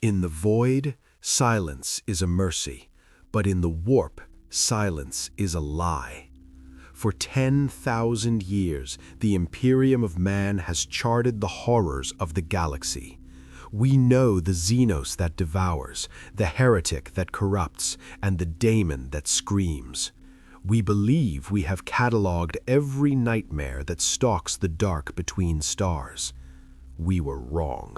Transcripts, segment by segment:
In the void, silence is a mercy, but in the warp, silence is a lie. For 10,000 years, the Imperium of Man has charted the horrors of the galaxy. We know the Xenos that devours, the heretic that corrupts, and the daemon that screams. We believe we have catalogued every nightmare that stalks the dark between stars. We were wrong.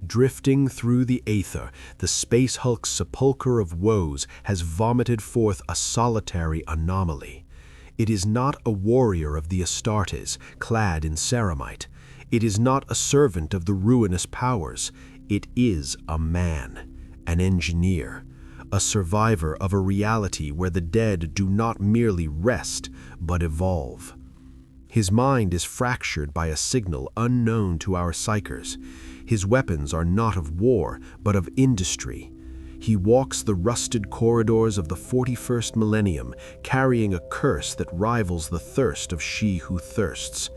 Drifting through the aether, the space hulk Sepulchre of Woes has vomited forth a solitary anomaly. It is not a warrior of the Astartes, clad in ceramite. It is not a servant of the ruinous powers. It is a man, an engineer, a survivor of a reality where the dead do not merely rest, but evolve. His mind is fractured by a signal unknown to our psychers. His weapons are not of war, but of industry. He walks the rusted corridors of the 41st millennium, carrying a curse that rivals the thirst of she who thirsts.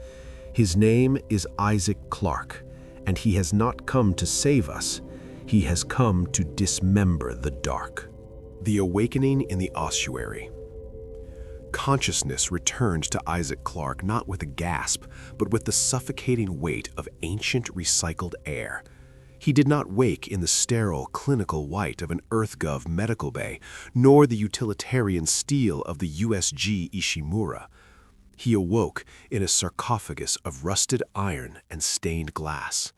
His name is Isaac Clarke, and he has not come to save us. He has come to dismember the dark. The awakening in the ossuary. Consciousness returned to Isaac Clarke not with a gasp, but with the suffocating weight of ancient recycled air. He did not wake in the sterile, clinical white of an EarthGov medical bay, nor the utilitarian steel of the USG Ishimura. He awoke in a sarcophagus of rusted iron and stained glass.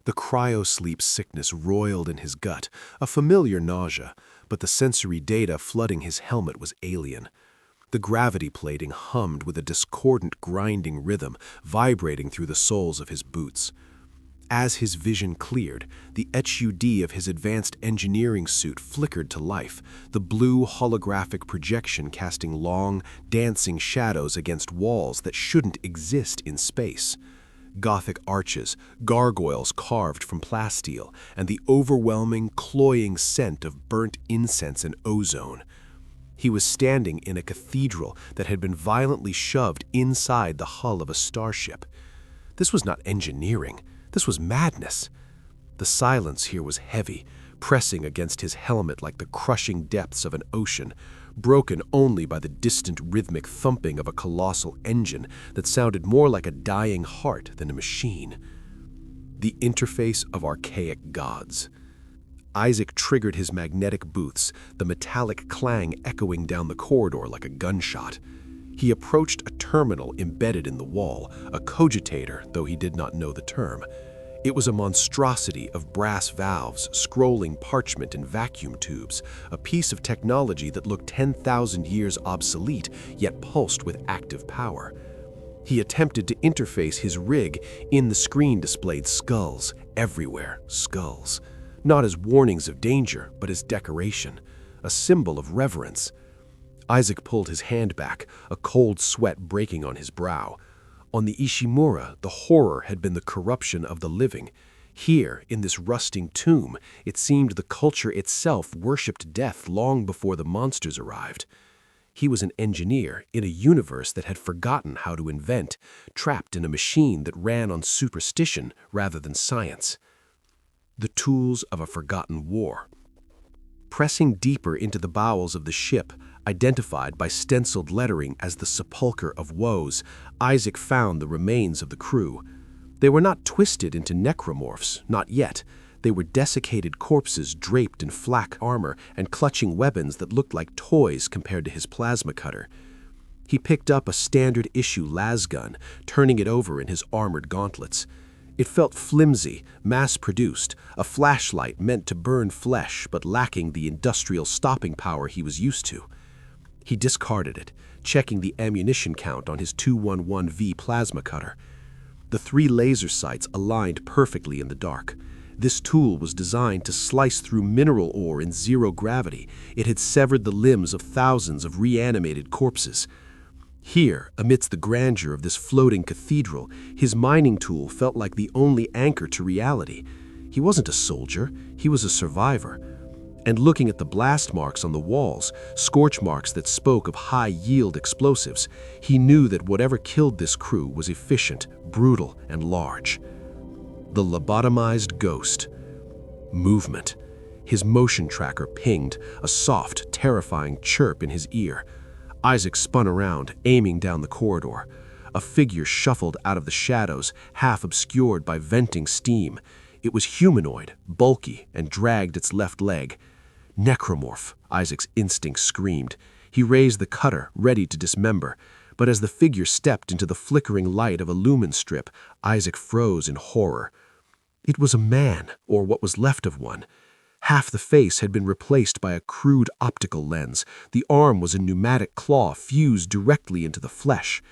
The cryo-sleep sickness roiled in his gut, a familiar nausea, but the sensory data flooding his helmet was alien. The gravity plating hummed with a discordant grinding rhythm, vibrating through the soles of his boots. As his vision cleared, the HUD of his advanced engineering suit flickered to life, the blue holographic projection casting long, dancing shadows against walls that shouldn't exist in space. Gothic arches, gargoyles carved from plasteel, and the overwhelming, cloying scent of burnt incense and ozone. He was standing in a cathedral that had been violently shoved inside the hull of a starship. This was not engineering. This was madness. The silence here was heavy, pressing against his helmet like the crushing depths of an ocean, broken only by the distant rhythmic thumping of a colossal engine that sounded more like a dying heart than a machine. The interface of archaic gods. Isaac triggered his magnetic booths, the metallic clang echoing down the corridor like a gunshot. He approached a terminal embedded in the wall, a cogitator, though he did not know the term. It was a monstrosity of brass valves, scrolling parchment and vacuum tubes, a piece of technology that looked 10,000 years obsolete, yet pulsed with active power. He attempted to interface his rig. In the screen displayed skulls, everywhere skulls. Not as warnings of danger, but as decoration, a symbol of reverence. Isaac pulled his hand back, a cold sweat breaking on his brow. On the Ishimura, the horror had been the corruption of the living. Here, in this rusting tomb, it seemed the culture itself worshipped death long before the monsters arrived. He was an engineer in a universe that had forgotten how to invent, trapped in a machine that ran on superstition rather than science. The tools of a forgotten war. Pressing deeper into the bowels of the ship, identified by stenciled lettering as the Sepulchre of Woes, Isaac found the remains of the crew. They were not twisted into necromorphs, not yet. They were desiccated corpses draped in flak armor and clutching weapons that looked like toys compared to his plasma cutter. He picked up a standard-issue lasgun, turning it over in his armored gauntlets. It felt flimsy, mass-produced, a flashlight meant to burn flesh but lacking the industrial stopping power he was used to. He discarded it, checking the ammunition count on his 211V plasma cutter. The 3 laser sights aligned perfectly in the dark. This tool was designed to slice through mineral ore in zero gravity. It had severed the limbs of thousands of reanimated corpses. Here, amidst the grandeur of this floating cathedral, his mining tool felt like the only anchor to reality. He wasn't a soldier, he was a survivor. And looking at the blast marks on the walls, scorch marks that spoke of high-yield explosives, he knew that whatever killed this crew was efficient, brutal, and large. The labotomized ghost. Movement. His motion tracker pinged, a soft, terrifying chirp in his ear. Isaac spun around, aiming down the corridor. A figure shuffled out of the shadows, half obscured by venting steam. It was humanoid, bulky, and dragged its left leg. Necromorph, Isaac's instinct screamed. He raised the cutter, ready to dismember. But as the figure stepped into the flickering light of a lumen strip, Isaac froze in horror. It was a man, or what was left of one. Half the face had been replaced by a crude optical lens. The arm was a pneumatic claw fused directly into the flesh.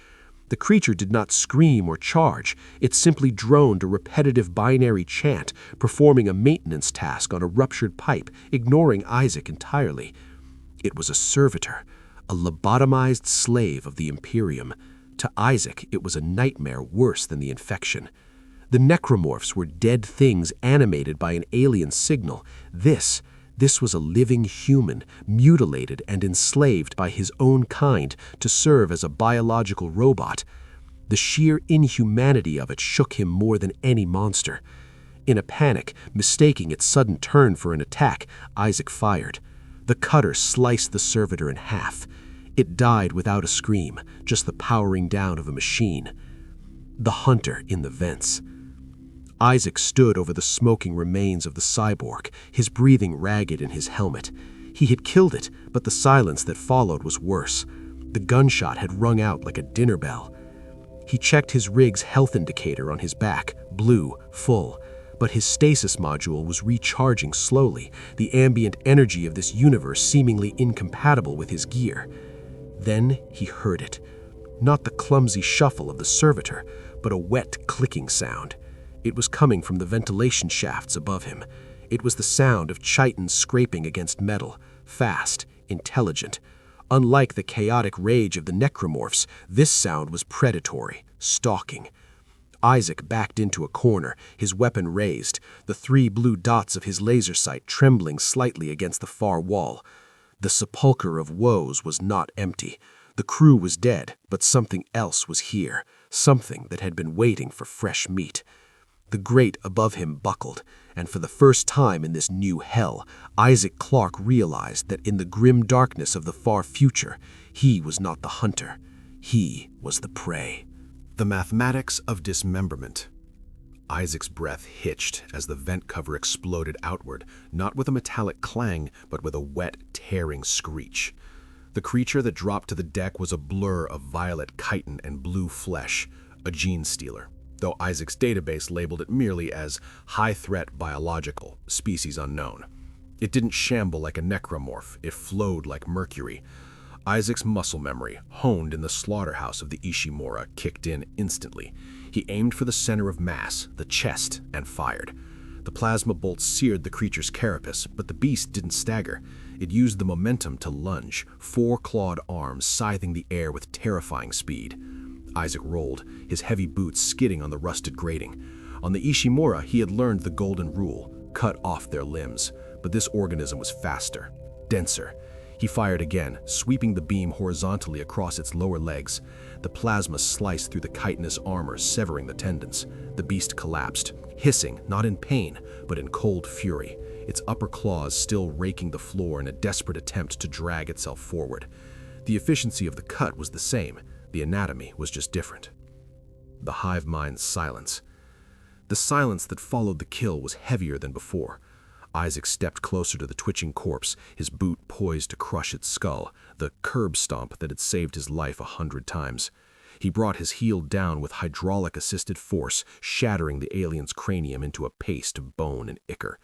The creature did not scream or charge. It simply droned a repetitive binary chant, performing a maintenance task on a ruptured pipe, ignoring Isaac entirely. It was a servitor, a labotomized slave of the Imperium. To Isaac, it was a nightmare worse than the infection. The necromorphs were dead things animated by an alien signal. This was a living human, mutilated and enslaved by his own kind to serve as a biological robot. The sheer inhumanity of it shook him more than any monster. In a panic, mistaking its sudden turn for an attack, Isaac fired. The cutter sliced the servitor in half. It died without a scream, just the powering down of a machine. The hunter in the vents. Isaac stood over the smoking remains of the cyborg, his breathing ragged in his helmet. He had killed it, but the silence that followed was worse. The gunshot had rung out like a dinner bell. He checked his rig's health indicator on his back, blue, full. But his stasis module was recharging slowly, the ambient energy of this universe seemingly incompatible with his gear. Then he heard it. Not the clumsy shuffle of the servitor, but a wet clicking sound. It was coming from the ventilation shafts above him. It was the sound of chitons scraping against metal, fast, intelligent. Unlike the chaotic rage of the necromorphs, this sound was predatory, stalking. Isaac backed into a corner, his weapon raised, the 3 blue dots of his laser sight trembling slightly against the far wall. The Sepulchre of Woes was not empty. The crew was dead, but something else was here, something that had been waiting for fresh meat. The grate above him buckled, and for the first time in this new hell, Isaac Clarke realized that in the grim darkness of the far future, he was not the hunter. He was the prey. The mathematics of dismemberment. Isaac's breath hitched as the vent cover exploded outward, not with a metallic clang, but with a wet, tearing screech. The creature that dropped to the deck was a blur of violet chitin and blue flesh, a gene stealer, though Isaac's database labeled it merely as high-threat biological, species unknown. It didn't shamble like a necromorph, it flowed like mercury. Isaac's muscle memory, honed in the slaughterhouse of the Ishimura, kicked in instantly. He aimed for the center of mass, the chest, and fired. The plasma bolt seared the creature's carapace, but the beast didn't stagger. It used the momentum to lunge, 4 clawed arms scything the air with terrifying speed. Isaac rolled, his heavy boots skidding on the rusted grating. On the Ishimura, he had learned the golden rule, cut off their limbs, but this organism was faster, denser. He fired again, sweeping the beam horizontally across its lower legs. The plasma sliced through the chitinous armor, severing the tendons. The beast collapsed, hissing, not in pain, but in cold fury, its upper claws still raking the floor in a desperate attempt to drag itself forward. The efficiency of the cut was the same, the anatomy was just different. The hive mind's silence. The silence that followed the kill was heavier than before. Isaac stepped closer to the twitching corpse, his boot poised to crush its skull, the curb stomp that had saved his life 100 times. He brought his heel down with hydraulic-assisted force, shattering the alien's cranium into a paste of bone and ichor.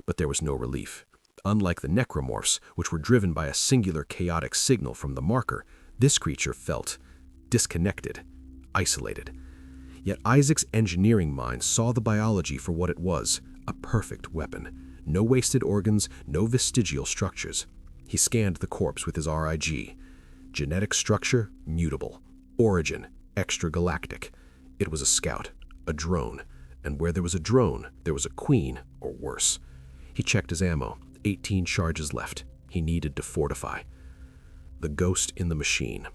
But there was no relief. Unlike the necromorphs, which were driven by a singular chaotic signal from the marker, this creature felt disconnected, isolated. Yet Isaac's engineering mind saw the biology for what it was, a perfect weapon. No wasted organs, no vestigial structures. He scanned the corpse with his RIG. Genetic structure, mutable. Origin, extragalactic. It was a scout, a drone. And where there was a drone, there was a queen, or worse. He checked his ammo, 18 charges left. He needed to fortify. The ghost in the machine.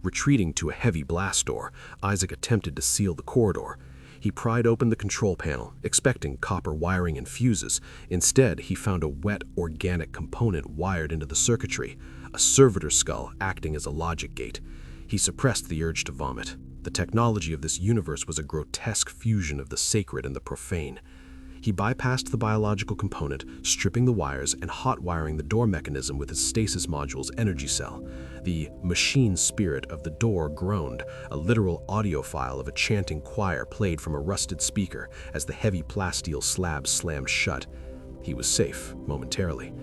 Retreating to a heavy blast door, Isaac attempted to seal the corridor. He pried open the control panel, expecting copper wiring and fuses. Instead, he found a wet, organic component wired into the circuitry, a servitor skull acting as a logic gate. He suppressed the urge to vomit. The technology of this universe was a grotesque fusion of the sacred and the profane. He bypassed the biological component, stripping the wires and hot-wiring the door mechanism with his stasis module's energy cell. The machine spirit of the door groaned, a literal audio file of a chanting choir played from a rusted speaker as the heavy plasteel slabs slammed shut. He was safe, momentarily.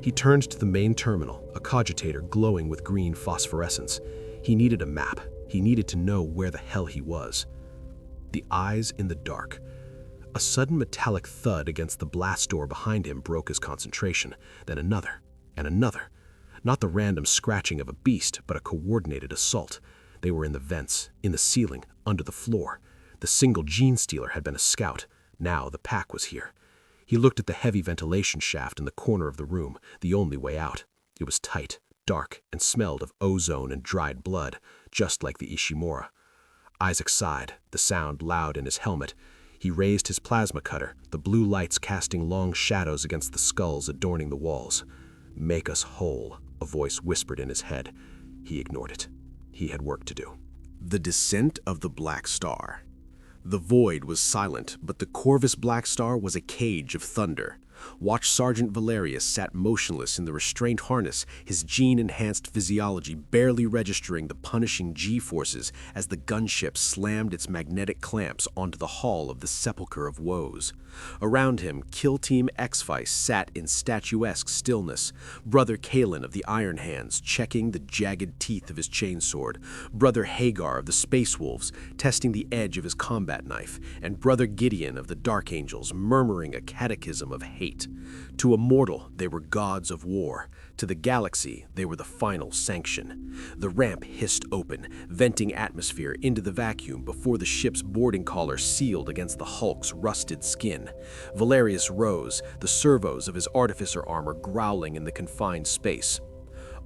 He turned to the main terminal, a cogitator glowing with green phosphorescence. He needed a map. He needed to know where the hell he was. The eyes in the dark. A sudden metallic thud against the blast door behind him broke his concentration, then another, and another. Not the random scratching of a beast, but a coordinated assault. They were in the vents, in the ceiling, under the floor. The single gene stealer had been a scout. Now the pack was here. He looked at the heavy ventilation shaft in the corner of the room, the only way out. It was tight, dark, and smelled of ozone and dried blood, just like the Ishimura. Isaac sighed, the sound loud in his helmet. He raised his plasma cutter, the blue lights casting long shadows against the skulls adorning the walls. "Make us whole," a voice whispered in his head. He ignored it. He had work to do. The descent of the Black Star. The void was silent, but the Corvus Black Star was a cage of thunder. Watch Sergeant Valerius sat motionless in the restraint harness, his gene-enhanced physiology barely registering the punishing G-forces as the gunship slammed its magnetic clamps onto the hull of the Sepulchre of Woes. Around him, Kill Team X-Vice sat in statuesque stillness. Brother Kalen of the Iron Hands checking the jagged teeth of his chainsword, Brother Hagar of the Space Wolves testing the edge of his combat knife, and Brother Gideon of the Dark Angels murmuring a catechism of hate. To a mortal, they were gods of war. To the galaxy, they were the final sanction. The ramp hissed open, venting atmosphere into the vacuum before the ship's boarding collar sealed against the Hulk's rusted skin. Valerius rose, the servos of his artificer armor growling in the confined space.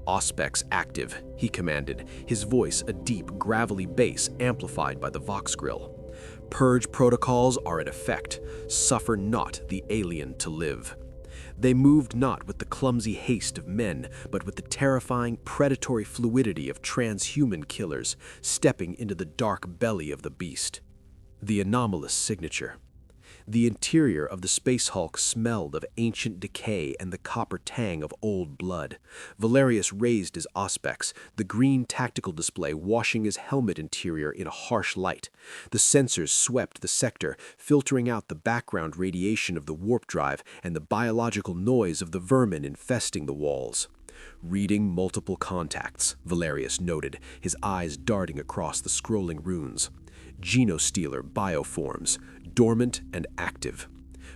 "Auspex active," he commanded, his voice a deep, gravelly bass amplified by the Vox grill. "Purge protocols are in effect. Suffer not the alien to live." They moved not with the clumsy haste of men, but with the terrifying, predatory fluidity of transhuman killers, stepping into the dark belly of the beast. The anomalous signature. The interior of the Space Hulk smelled of ancient decay and the copper tang of old blood. Valerius raised his auspex, the green tactical display washing his helmet interior in a harsh light. The sensors swept the sector, filtering out the background radiation of the warp drive and the biological noise of the vermin infesting the walls. "Reading multiple contacts," Valerius noted, his eyes darting across the scrolling runes. "Genostealer bioforms, dormant and active."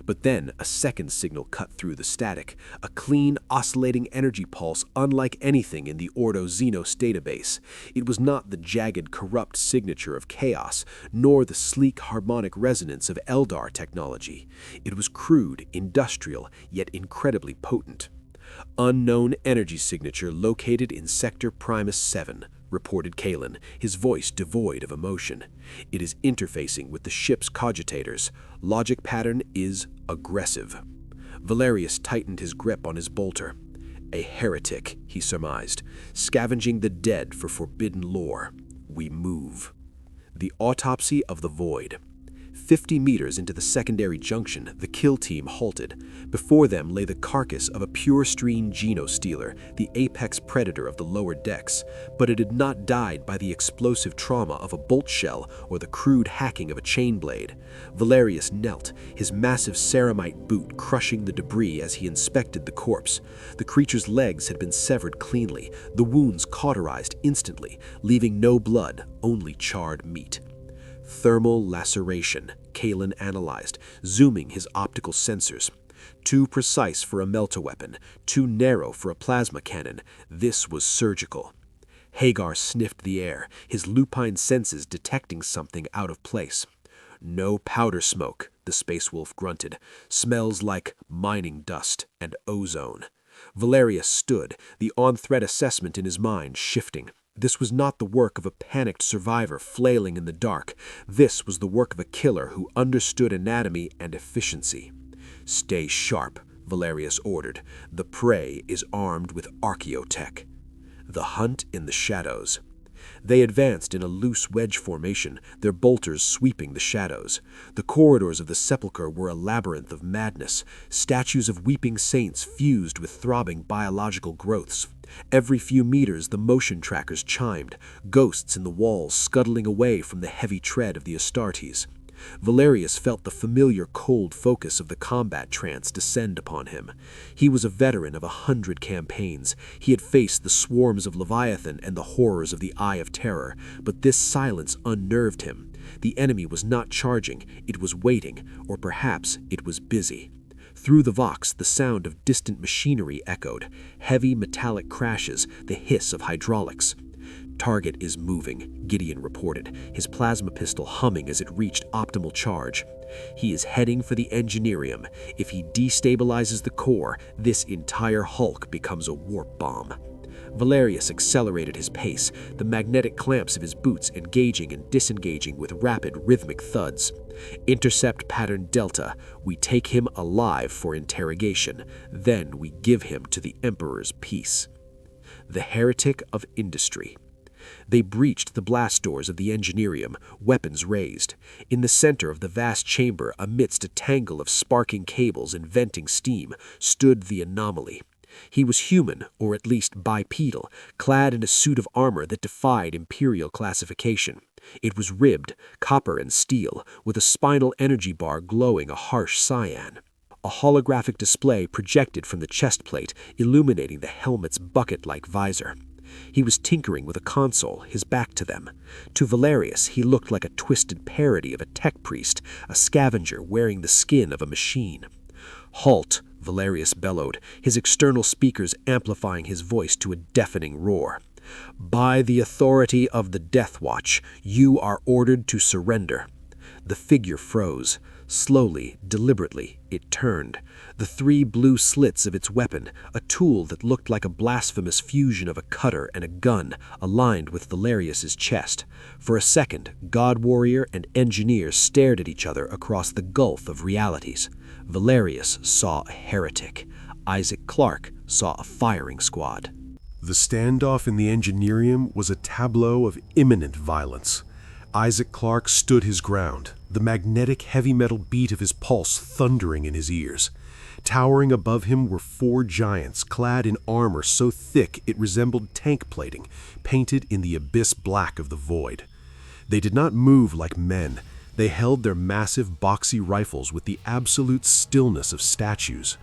But then a second signal cut through the static, a clean, oscillating energy pulse unlike anything in the Ordo Xenos database. It was not the jagged, corrupt signature of chaos, nor the sleek harmonic resonance of Eldar technology. It was crude, industrial, yet incredibly potent. "Unknown energy signature located in Sector Primus 7, reported Kalen, his voice devoid of emotion. "It is interfacing with the ship's cogitators. Logic pattern is aggressive." Valerius tightened his grip on his bolter. "A heretic," he surmised, "scavenging the dead for forbidden lore. We move." The autopsy of the void. 50 meters into the secondary junction, the kill team halted. Before them lay the carcass of a pure-stream genostealer, the apex predator of the lower decks, but it had not died by the explosive trauma of a bolt shell or the crude hacking of a chain blade. Valerius knelt, his massive ceramite boot crushing the debris as he inspected the corpse. The creature's legs had been severed cleanly, the wounds cauterized instantly, leaving no blood, only charred meat. Thermal laceration, Kalen analyzed, zooming his optical sensors. Too precise for a melta-weapon, too narrow for a plasma cannon. This was surgical. Hagar sniffed the air, his lupine senses detecting something out of place. "No powder smoke," the space wolf grunted. "Smells like mining dust and ozone." Valerius stood, the on-threat assessment in his mind shifting. This was not the work of a panicked survivor flailing in the dark. This was the work of a killer who understood anatomy and efficiency. "Stay sharp," Valerius ordered. "The prey is armed with archaeotech." The hunt in the shadows. They advanced in a loose wedge formation, their bolters sweeping the shadows. The corridors of the Sepulchre were a labyrinth of madness, statues of weeping saints fused with throbbing biological growths. Every few meters the motion trackers chimed, ghosts in the walls scuttling away from the heavy tread of the Astartes. Valerius felt the familiar cold focus of the combat trance descend upon him. He was a veteran of 100 campaigns. He had faced the swarms of Leviathan and the horrors of the Eye of Terror, but this silence unnerved him. The enemy was not charging, it was waiting, or perhaps it was busy. Through the vox, the sound of distant machinery echoed, heavy metallic crashes, the hiss of hydraulics. "Target is moving," Gideon reported, his plasma pistol humming as it reached optimal charge. "He is heading for the engineerium. If he destabilizes the core, this entire hulk becomes a warp bomb." Valerius accelerated his pace, the magnetic clamps of his boots engaging and disengaging with rapid rhythmic thuds. "Intercept pattern Delta. We take him alive for interrogation. Then we give him to the Emperor's peace." The heretic of industry. They breached the blast doors of the engineerium, weapons raised. In the center of the vast chamber, amidst a tangle of sparking cables and venting steam, stood the anomaly. He was human, or at least bipedal, clad in a suit of armor that defied imperial classification. It was ribbed, copper and steel, with a spinal energy bar glowing a harsh cyan. A holographic display projected from the chest plate, illuminating the helmet's bucket-like visor. He was tinkering with a console, his back to them. To Valerius, he looked like a twisted parody of a tech priest, a scavenger wearing the skin of a machine. "Halt!" Valerius bellowed, his external speakers amplifying his voice to a deafening roar. "By the authority of the Deathwatch, you are ordered to surrender." The figure froze. Slowly, deliberately, it turned. The 3 blue slits of its weapon, a tool that looked like a blasphemous fusion of a cutter and a gun, aligned with Valerius's chest. For a second, God Warrior and Engineer stared at each other across the gulf of realities. Valerius saw a heretic. Isaac Clarke saw a firing squad. The standoff in the engineerium was a tableau of imminent violence. Isaac Clarke stood his ground, the magnetic heavy metal beat of his pulse thundering in his ears. Towering above him were 4 giants clad in armor so thick it resembled tank plating, painted in the abyss black of the void. They did not move like men. They held their massive boxy rifles with the absolute stillness of statues.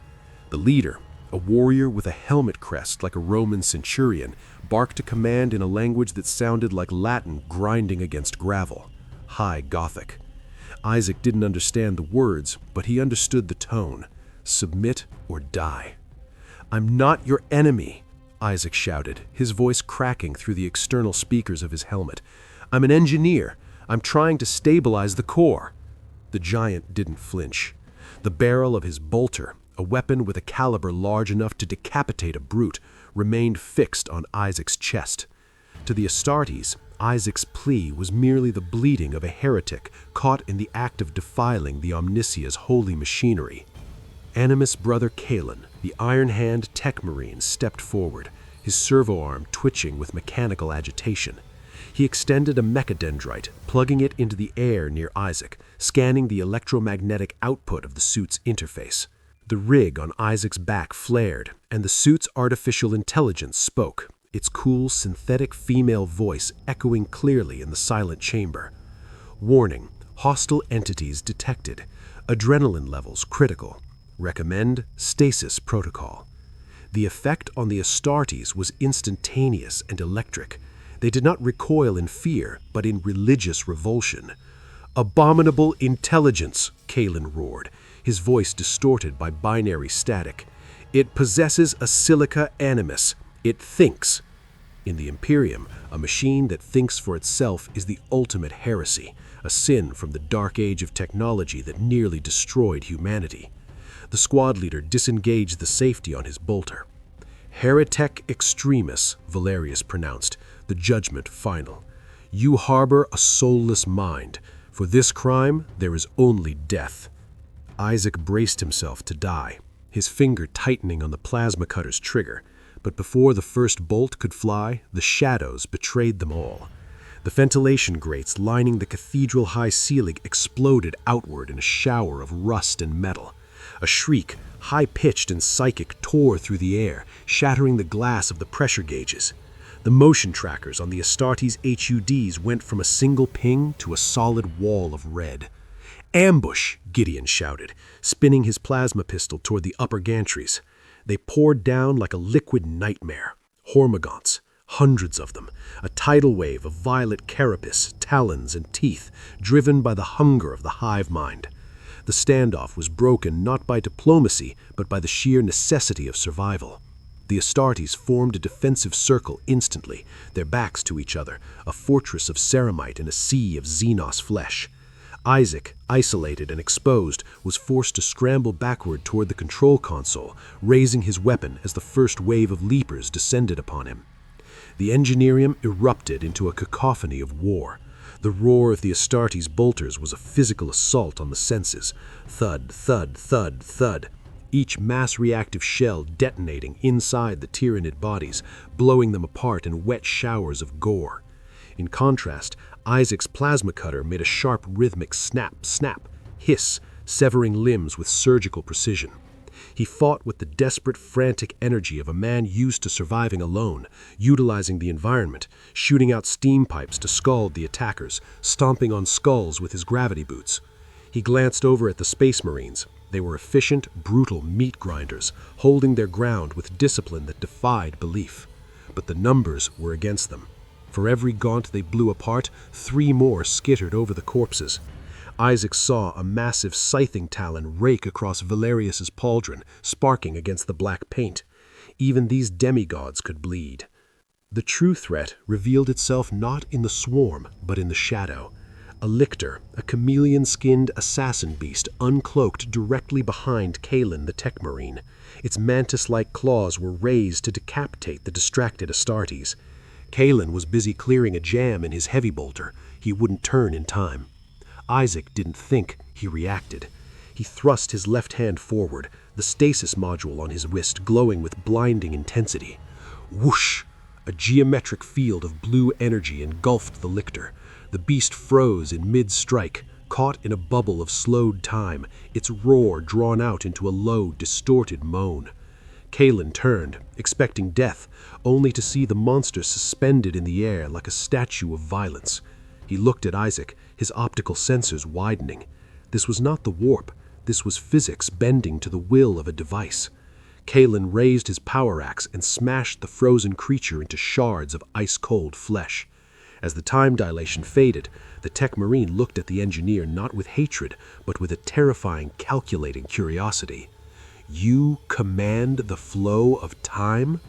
The leader, a warrior with a helmet crest like a Roman centurion, barked a command in a language that sounded like Latin grinding against gravel. High Gothic. Isaac didn't understand the words, but he understood the tone. Submit or die. "I'm not your enemy," Isaac shouted, his voice cracking through the external speakers of his helmet. "I'm an engineer. I'm trying to stabilize the core." The giant didn't flinch. The barrel of his bolter, a weapon with a caliber large enough to decapitate a brute, remained fixed on Isaac's chest. To the Astartes, Isaac's plea was merely the bleating of a heretic caught in the act of defiling the Omnissiah's holy machinery. Animus brother Kalen, the Iron Hand Tech Marine, stepped forward, his servo arm twitching with mechanical agitation. He extended a mechadendrite, plugging it into the air near Isaac, scanning the electromagnetic output of the suit's interface. The rig on Isaac's back flared, and the suit's artificial intelligence spoke, its cool synthetic female voice echoing clearly in the silent chamber. "Warning, hostile entities detected. Adrenaline levels critical. Recommend stasis protocol." The effect on the Astartes was instantaneous and electric. They did not recoil in fear, but in religious revulsion. "Abominable intelligence," Kalen roared, his voice distorted by binary static. "It possesses a silica animus. It thinks." In the Imperium, a machine that thinks for itself is the ultimate heresy, a sin from the dark age of technology that nearly destroyed humanity. The squad leader disengaged the safety on his bolter. "Heretic extremis," Valerius pronounced, the judgment final. You harbor a soulless mind. For this crime, there is only death. Isaac braced himself to die, his finger tightening on the plasma cutter's trigger. But before the first bolt could fly, the shadows betrayed them all. The ventilation grates lining the cathedral high ceiling exploded outward in a shower of rust and metal. A shriek, high-pitched and psychic, tore through the air, shattering the glass of the pressure gauges. The motion trackers on the Astartes HUDs went from a single ping to a solid wall of red. "Ambush!" Gideon shouted, spinning his plasma pistol toward the upper gantries. They poured down like a liquid nightmare. Hormagaunts, hundreds of them, a tidal wave of violet carapace, talons, and teeth, driven by the hunger of the hive mind. The standoff was broken not by diplomacy, but by the sheer necessity of survival. The Astartes formed a defensive circle instantly, their backs to each other, a fortress of ceramite in a sea of Xenos flesh. Isaac, isolated and exposed, was forced to scramble backward toward the control console, raising his weapon as the first wave of leapers descended upon him. The engineerium erupted into a cacophony of war. The roar of the Astartes bolters was a physical assault on the senses. Thud, thud, thud, thud. Each mass-reactive shell detonating inside the Tyranid bodies, blowing them apart in wet showers of gore. In contrast, Isaac's plasma cutter made a sharp rhythmic snap, snap, hiss, severing limbs with surgical precision. He fought with the desperate, frantic energy of a man used to surviving alone, utilizing the environment, shooting out steam pipes to scald the attackers, stomping on skulls with his gravity boots. He glanced over at the Space Marines. They were efficient, brutal meat grinders, holding their ground with discipline that defied belief. But the numbers were against them. For every gaunt they blew apart, 3 more skittered over the corpses. Isaac saw a massive scything talon rake across Valerius's pauldron, sparking against the black paint. Even these demigods could bleed. The true threat revealed itself not in the swarm, but in the shadow. A lictor, a chameleon-skinned assassin beast, uncloaked directly behind Kalen the Tech Marine. Its mantis-like claws were raised to decapitate the distracted Astartes. Kalen was busy clearing a jam in his heavy bolter. He wouldn't turn in time. Isaac didn't think, he reacted. He thrust his left hand forward, the stasis module on his wrist glowing with blinding intensity. Whoosh! A geometric field of blue energy engulfed the lictor. The beast froze in mid-strike, caught in a bubble of slowed time, its roar drawn out into a low, distorted moan. Kalen turned, expecting death, only to see the monster suspended in the air like a statue of violence. He looked at Isaac, his optical sensors widening. This was not the warp. This was physics bending to the will of a device. Kalen raised his power axe and smashed the frozen creature into shards of ice-cold flesh. As the time dilation faded, the Tech Marine looked at the engineer not with hatred, but with a terrifying, calculating curiosity. "You command the flow of time?"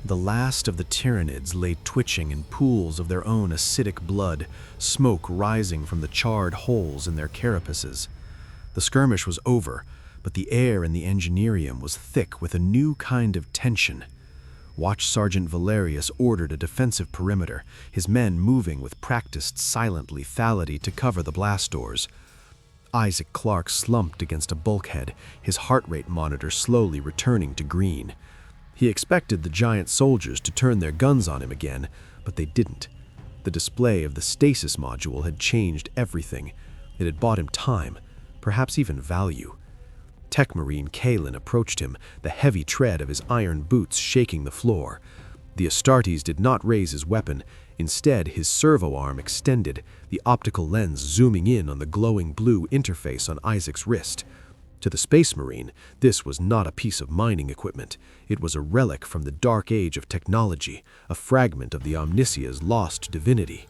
The last of the Tyranids lay twitching in pools of their own acidic blood, smoke rising from the charred holes in their carapaces. The skirmish was over, but the air in the engineerium was thick with a new kind of tension. Watch Sergeant Valerius ordered a defensive perimeter, his men moving with practiced silent lethality to cover the blast doors. Isaac Clarke slumped against a bulkhead, his heart rate monitor slowly returning to green. He expected the giant soldiers to turn their guns on him again, but they didn't. The display of the stasis module had changed everything. It had bought him time, perhaps even value. Tech Marine Kalen approached him, the heavy tread of his iron boots shaking the floor. The Astartes did not raise his weapon. Instead, his servo arm extended, the optical lens zooming in on the glowing blue interface on Isaac's wrist. To the Space Marine, this was not a piece of mining equipment. It was a relic from the dark age of technology, a fragment of the Omnissia's lost divinity.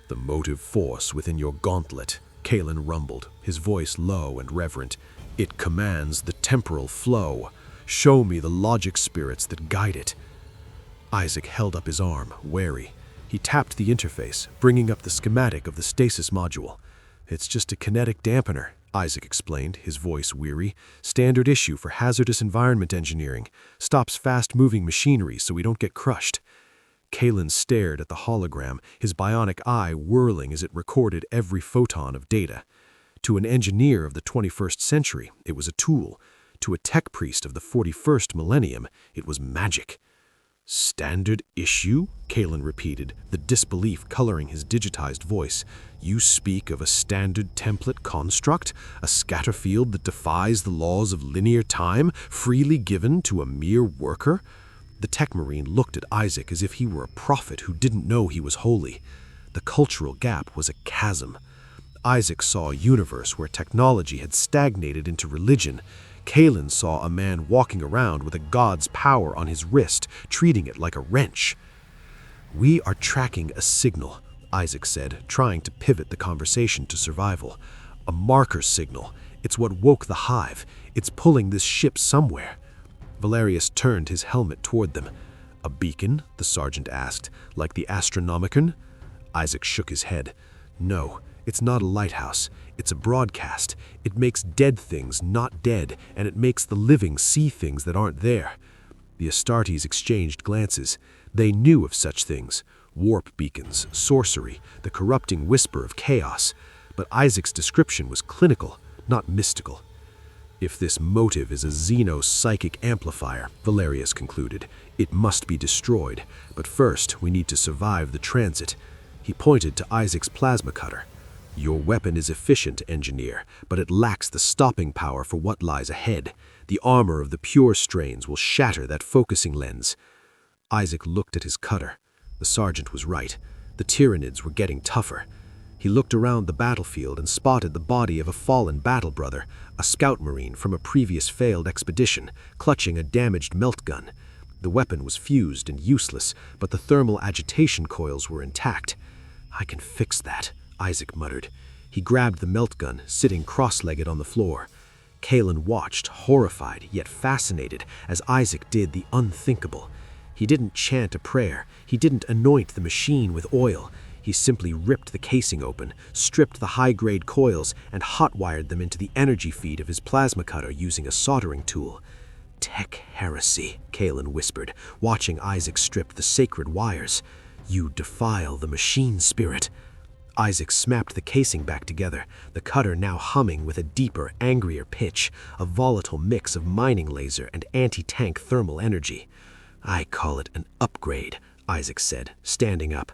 "The motive force within your gauntlet," Kalen rumbled, his voice low and reverent. "It commands the temporal flow. Show me the logic spirits that guide it." Isaac held up his arm, wary. He tapped the interface, bringing up the schematic of the stasis module. "It's just a kinetic dampener," Isaac explained, his voice weary. "Standard issue for hazardous environment engineering. Stops fast-moving machinery so we don't get crushed." Kalen stared at the hologram, his bionic eye whirling as it recorded every photon of data. To an engineer of the 21st century, it was a tool. To a tech priest of the 41st millennium, it was magic. "Standard issue?" Kalen repeated, the disbelief coloring his digitized voice. "You speak of a standard template construct, a scatter field that defies the laws of linear time, freely given to a mere worker?" The tech marine looked at Isaac as if he were a prophet who didn't know he was holy. The cultural gap was a chasm. Isaac saw a universe where technology had stagnated into religion. Kalen saw a man walking around with a god's power on his wrist, treating it like a wrench. "We are tracking a signal," Isaac said, trying to pivot the conversation to survival. "A marker signal. It's what woke the hive. It's pulling this ship somewhere." Valerius turned his helmet toward them. "A beacon?" the sergeant asked, "like the Astronomicon?" Isaac shook his head. "No, it's not a lighthouse. It's a broadcast. It makes dead things not dead, and it makes the living see things that aren't there." The Astartes exchanged glances. They knew of such things: warp beacons, sorcery, the corrupting whisper of chaos. But Isaac's description was clinical, not mystical. "If this motive is a xeno-psychic amplifier," Valerius concluded, "it must be destroyed. But first, we need to survive the transit." He pointed to Isaac's plasma cutter. "Your weapon is efficient, engineer, but it lacks the stopping power for what lies ahead. The armor of the pure strains will shatter that focusing lens." Isaac looked at his cutter. The sergeant was right. The Tyranids were getting tougher. He looked around the battlefield and spotted the body of a fallen battle brother, a scout marine from a previous failed expedition, clutching a damaged melt gun. The weapon was fused and useless, but the thermal agitation coils were intact. "I can fix that," Isaac muttered. He grabbed the melt gun, sitting cross-legged on the floor. Kalen watched, horrified yet fascinated, as Isaac did the unthinkable. He didn't chant a prayer. He didn't anoint the machine with oil. He simply ripped the casing open, stripped the high-grade coils, and hot-wired them into the energy feed of his plasma cutter using a soldering tool. "Tech-Heresy," Kalen whispered, watching Isaac strip the sacred wires. "You defile the machine spirit." Isaac snapped the casing back together, the cutter now humming with a deeper, angrier pitch, a volatile mix of mining laser and anti-tank thermal energy. "I call it an upgrade," Isaac said, standing up.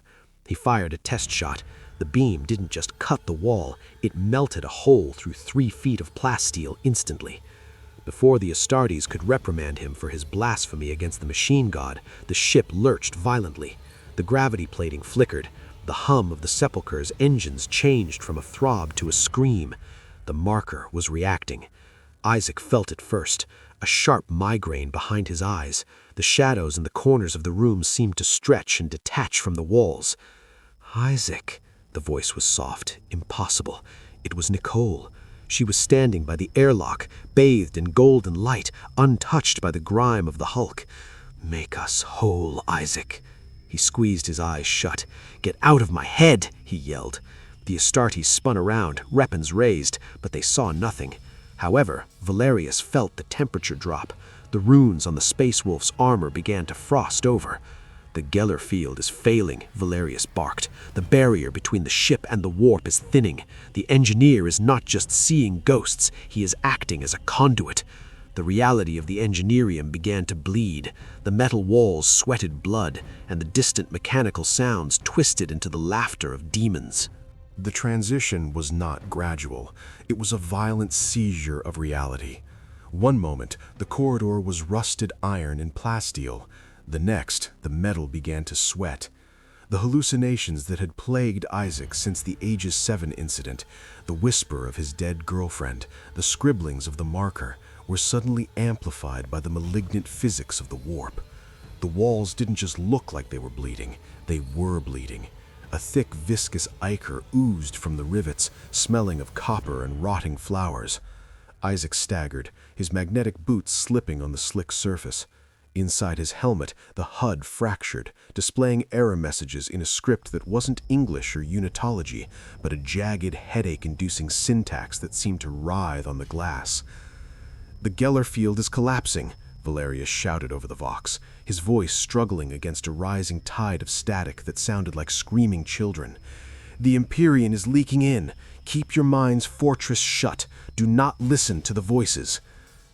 He fired a test shot. The beam didn't just cut the wall, it melted a hole through 3 feet of plasteel instantly. Before the Astartes could reprimand him for his blasphemy against the machine god, the ship lurched violently. The gravity plating flickered. The hum of the Sepulchre's engines changed from a throb to a scream. The marker was reacting. Isaac felt it first, a sharp migraine behind his eyes. The shadows in the corners of the room seemed to stretch and detach from the walls. "Isaac," the voice was soft, impossible. It was Nicole. She was standing by the airlock, bathed in golden light, untouched by the grime of the hulk. "Make us whole, Isaac." He squeezed his eyes shut. "Get out of my head," he yelled. The Astartes spun around, weapons raised, but they saw nothing. However, Valerius felt the temperature drop. The runes on the Space Wolf's armor began to frost over. "The Gellerfield is failing," Valerius barked. "The barrier between the ship and the warp is thinning. The engineer is not just seeing ghosts, he is acting as a conduit." The reality of the engineerium began to bleed. The metal walls sweated blood, and the distant mechanical sounds twisted into the laughter of demons. The transition was not gradual. It was a violent seizure of reality. One moment, the corridor was rusted iron and plasteel. The next, the metal began to sweat. The hallucinations that had plagued Isaac since the Aegis 7 incident, the whisper of his dead girlfriend, the scribblings of the marker, were suddenly amplified by the malignant physics of the warp. The walls didn't just look like they were bleeding, they were bleeding. A thick, viscous ichor oozed from the rivets, smelling of copper and rotting flowers. Isaac staggered, his magnetic boots slipping on the slick surface. Inside his helmet, the HUD fractured, displaying error messages in a script that wasn't English or unitology, but a jagged, headache-inducing syntax that seemed to writhe on the glass. "The Gellerfield is collapsing," Valerius shouted over the vox, his voice struggling against a rising tide of static that sounded like screaming children. "The Empyrean is leaking in. Keep your mind's fortress shut. Do not listen to the voices."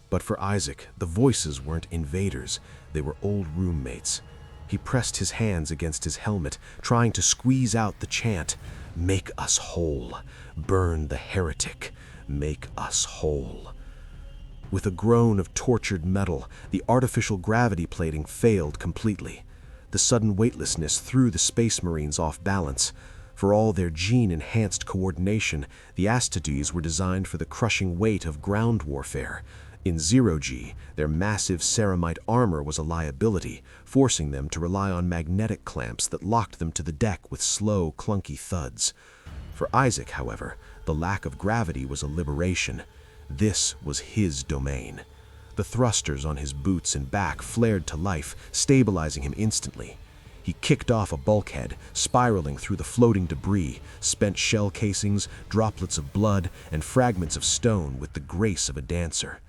But for Isaac, the voices weren't invaders. They were old roommates. He pressed his hands against his helmet, trying to squeeze out the chant, "Make us whole. Burn the heretic. Make us whole." With a groan of tortured metal, the artificial gravity plating failed completely. The sudden weightlessness threw the Space Marines off balance. For all their gene-enhanced coordination, the Astides were designed for the crushing weight of ground warfare. In zero-G, their massive ceramite armor was a liability, forcing them to rely on magnetic clamps that locked them to the deck with slow, clunky thuds. For Isaac, however, the lack of gravity was a liberation. This was his domain. The thrusters on his boots and back flared to life, stabilizing him instantly. He kicked off a bulkhead, spiraling through the floating debris, spent shell casings, droplets of blood, and fragments of stone with the grace of a dancer.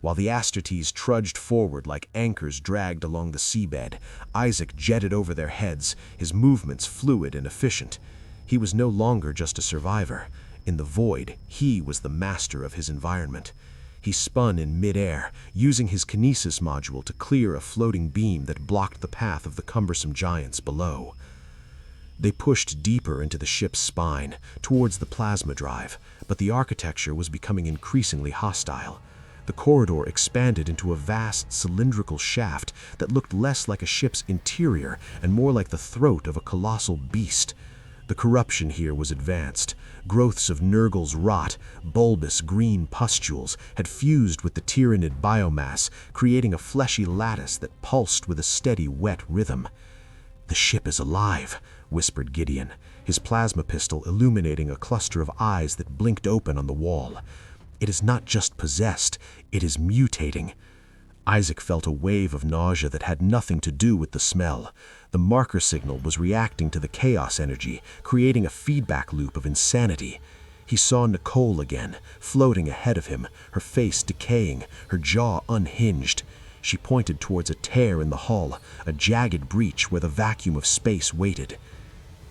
While the Astartes trudged forward like anchors dragged along the seabed, Isaac jetted over their heads, his movements fluid and efficient. He was no longer just a survivor. In the void, he was the master of his environment. He spun in mid-air, using his kinesis module to clear a floating beam that blocked the path of the cumbersome giants below. They pushed deeper into the ship's spine, towards the plasma drive, but the architecture was becoming increasingly hostile. The corridor expanded into a vast cylindrical shaft that looked less like a ship's interior and more like the throat of a colossal beast. The corruption here was advanced. Growths of Nurgle's rot, bulbous green pustules, had fused with the Tyranid biomass, creating a fleshy lattice that pulsed with a steady, wet rhythm. "The ship is alive," whispered Gideon, his plasma pistol illuminating a cluster of eyes that blinked open on the wall. "It is not just possessed, it is mutating." Isaac felt a wave of nausea that had nothing to do with the smell. The marker signal was reacting to the chaos energy, creating a feedback loop of insanity. He saw Nicole again, floating ahead of him, her face decaying, her jaw unhinged. She pointed towards a tear in the hull, a jagged breach where the vacuum of space waited.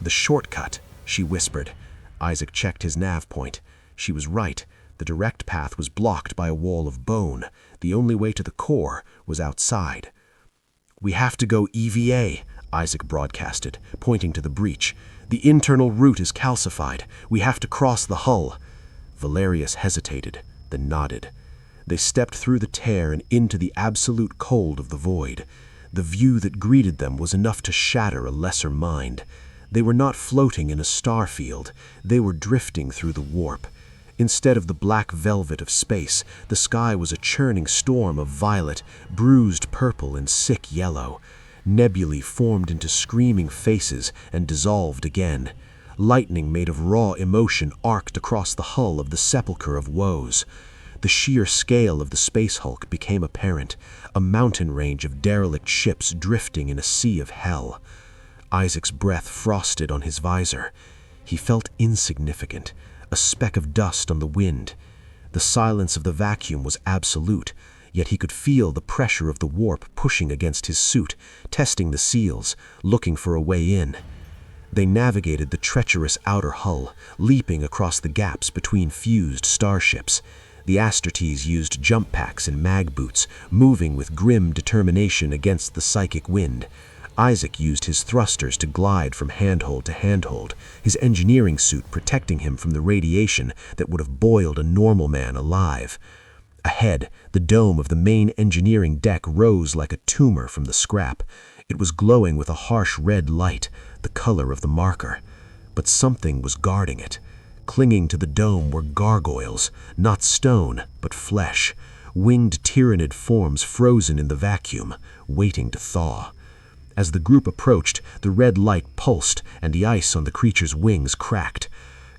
"The shortcut," she whispered. Isaac checked his nav point. She was right. The direct path was blocked by a wall of bone. The only way to the core was outside. "We have to go EVA," Isaac broadcasted, pointing to the breach. "The internal route is calcified. We have to cross the hull." Valerius hesitated, then nodded. They stepped through the tear and into the absolute cold of the void. The view that greeted them was enough to shatter a lesser mind. They were not floating in a star field. They were drifting through the warp. Instead of the black velvet of space, the sky was a churning storm of violet, bruised purple, and sick yellow. Nebulae formed into screaming faces and dissolved again. Lightning made of raw emotion arced across the hull of the Sepulchre of Woes. The sheer scale of the space hulk became apparent, a mountain range of derelict ships drifting in a sea of hell. Isaac's breath frosted on his visor. He felt insignificant, a speck of dust on the wind. The silence of the vacuum was absolute, yet he could feel the pressure of the warp pushing against his suit, testing the seals, looking for a way in. They navigated the treacherous outer hull, leaping across the gaps between fused starships. The Astartes used jump packs and mag boots, moving with grim determination against the psychic wind. Isaac used his thrusters to glide from handhold to handhold, his engineering suit protecting him from the radiation that would have boiled a normal man alive. Ahead, the dome of the main engineering deck rose like a tumor from the scrap. It was glowing with a harsh red light, the color of the marker. But something was guarding it. Clinging to the dome were gargoyles, not stone, but flesh, winged Tyranid forms frozen in the vacuum, waiting to thaw. As the group approached, the red light pulsed and the ice on the creature's wings cracked.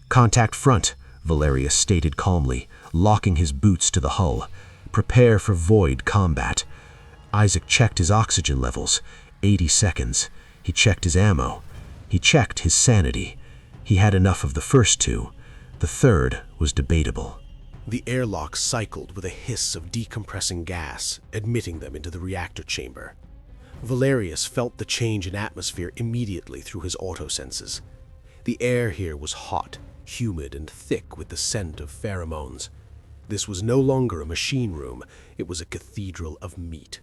"Contact front," Valerius stated calmly, locking his boots to the hull. "Prepare for void combat." Isaac checked his oxygen levels. 80 seconds. He checked his ammo. He checked his sanity. He had enough of the first two. The third was debatable. The airlock cycled with a hiss of decompressing gas, admitting them into the reactor chamber. Valerius felt the change in atmosphere immediately through his autosenses. The air here was hot, humid, and thick with the scent of pheromones. This was no longer a machine room, it was a cathedral of meat.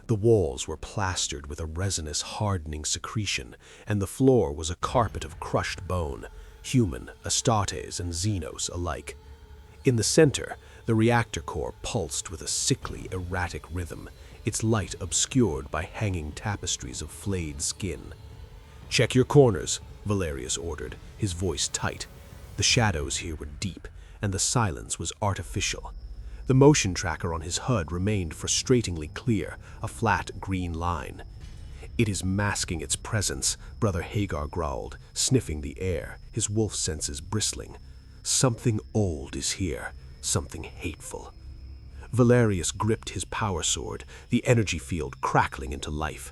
The walls were plastered with a resinous, hardening secretion, and the floor was a carpet of crushed bone, human, Astartes, and Xenos alike. In the center, the reactor core pulsed with a sickly, erratic rhythm, its light obscured by hanging tapestries of flayed skin. "Check your corners," Valerius ordered, his voice tight. The shadows here were deep, and the silence was artificial. The motion tracker on his HUD remained frustratingly clear, a flat green line. "It is masking its presence," Brother Hagar growled, sniffing the air, his wolf senses bristling. "Something old is here, something hateful." Valerius gripped his power sword, the energy field crackling into life.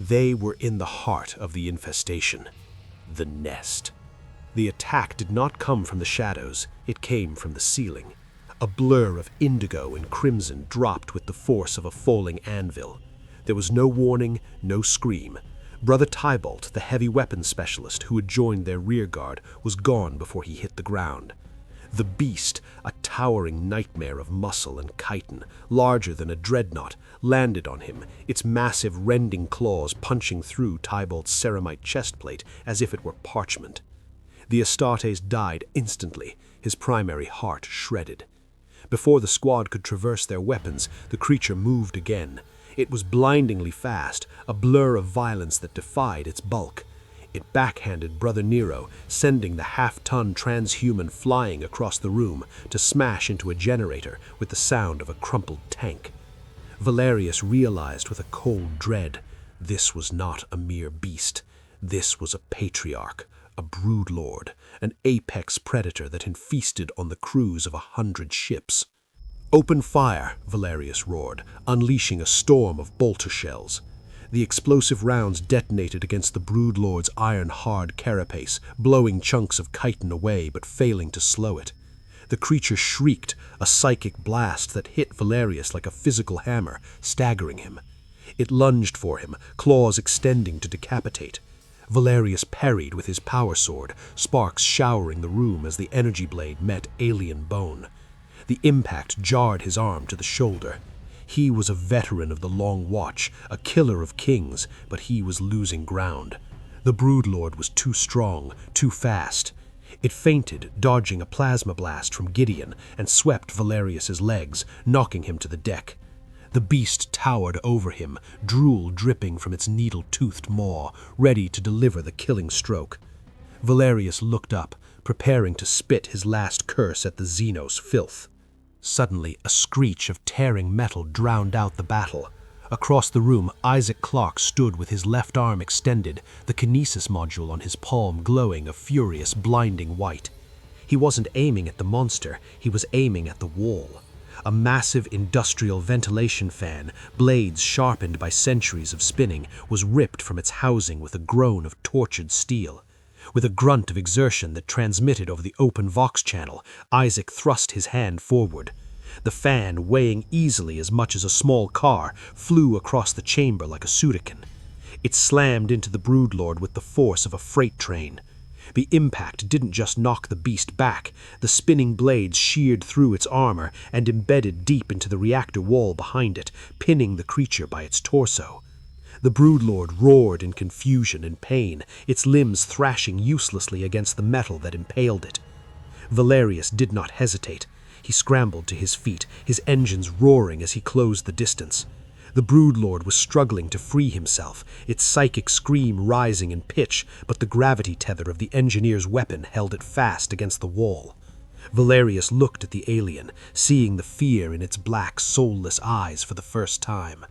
They were in the heart of the infestation. The nest. The attack did not come from the shadows, it came from the ceiling. A blur of indigo and crimson dropped with the force of a falling anvil. There was no warning, no scream. Brother Tybalt, the heavy weapons specialist who had joined their rearguard, was gone before he hit the ground. The beast, a towering nightmare of muscle and chitin, larger than a dreadnought, landed on him, its massive rending claws punching through Tybalt's ceramite chestplate as if it were parchment. The Astartes died instantly, his primary heart shredded. Before the squad could traverse their weapons, the creature moved again. It was blindingly fast, a blur of violence that defied its bulk. It backhanded Brother Nero, sending the half-ton transhuman flying across the room to smash into a generator with the sound of a crumpled tank. Valerius realized with a cold dread, this was not a mere beast. This was a patriarch, a broodlord, an apex predator that had feasted on the crews of 100 ships. "Open fire," Valerius roared, unleashing a storm of bolter shells. The explosive rounds detonated against the broodlord's iron-hard carapace, blowing chunks of chitin away but failing to slow it. The creature shrieked, a psychic blast that hit Valerius like a physical hammer, staggering him. It lunged for him, claws extending to decapitate. Valerius parried with his power sword, sparks showering the room as the energy blade met alien bone. The impact jarred his arm to the shoulder. He was a veteran of the Long Watch, a killer of kings, but he was losing ground. The broodlord was too strong, too fast. It feinted, dodging a plasma blast from Gideon, and swept Valerius's legs, knocking him to the deck. The beast towered over him, drool dripping from its needle-toothed maw, ready to deliver the killing stroke. Valerius looked up, preparing to spit his last curse at the Xenos filth. Suddenly, a screech of tearing metal drowned out the battle. Across the room, Isaac Clarke stood with his left arm extended, the kinesis module on his palm glowing a furious, blinding white. He wasn't aiming at the monster, he was aiming at the wall. A massive industrial ventilation fan, blades sharpened by centuries of spinning, was ripped from its housing with a groan of tortured steel. With a grunt of exertion that transmitted over the open Vox channel, Isaac thrust his hand forward. The fan, weighing easily as much as a small car, flew across the chamber like a sudekin. It slammed into the broodlord with the force of a freight train. The impact didn't just knock the beast back, the spinning blades sheared through its armor and embedded deep into the reactor wall behind it, pinning the creature by its torso. The broodlord roared in confusion and pain, its limbs thrashing uselessly against the metal that impaled it. Valerius did not hesitate. He scrambled to his feet, his engines roaring as he closed the distance. The broodlord was struggling to free himself, its psychic scream rising in pitch, but the gravity tether of the engineer's weapon held it fast against the wall. Valerius looked at the alien, seeing the fear in its black, soulless eyes for the first time.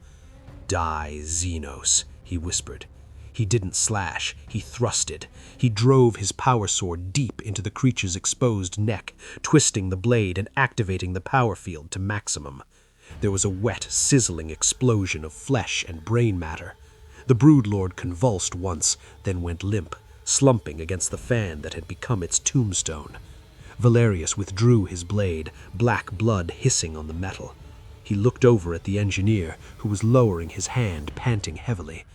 "Die, Xenos," he whispered. He didn't slash, he thrusted. He drove his power sword deep into the creature's exposed neck, twisting the blade and activating the power field to maximum. There was a wet, sizzling explosion of flesh and brain matter. The broodlord convulsed once, then went limp, slumping against the fan that had become its tombstone. Valerius withdrew his blade, black blood hissing on the metal. He looked over at the engineer, who was lowering his hand, panting heavily.